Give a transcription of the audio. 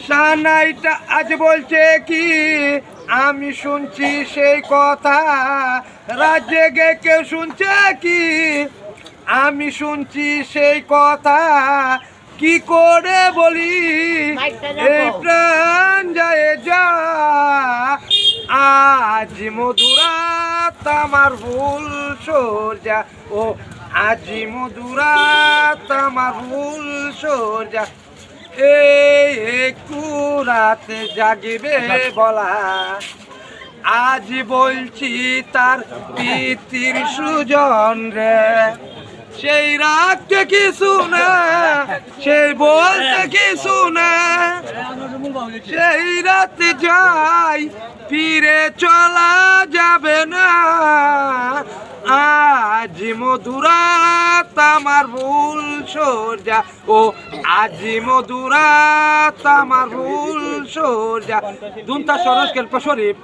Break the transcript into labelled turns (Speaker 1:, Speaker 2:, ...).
Speaker 1: সানাইটা আজ বলছে কি আমি শুনছি সেই কথা, রাত জেগে কেউ শুনছে কি আমি শুনছি সেই কথা, কি করে বলি এই প্রাণ যায় যা, আজ মধুরাত আমার ভুল সরজা, ও আজি মধুরাত আমার ভুল সরজা, এই একটু রাতে জাগিবে বলা, আজ বলছি তার পিতির সুজন রে, সেই রাগকে কিছু না, সেই বলতে কিছু না, সেই রাতে যাই ফিরে চলা যাবে না, আজ মধুরাত আমার ভুল সরজা, ও আজি মধুরাত আমার ভুল সরজা। দুনতা সরস কেল্প শরীফ।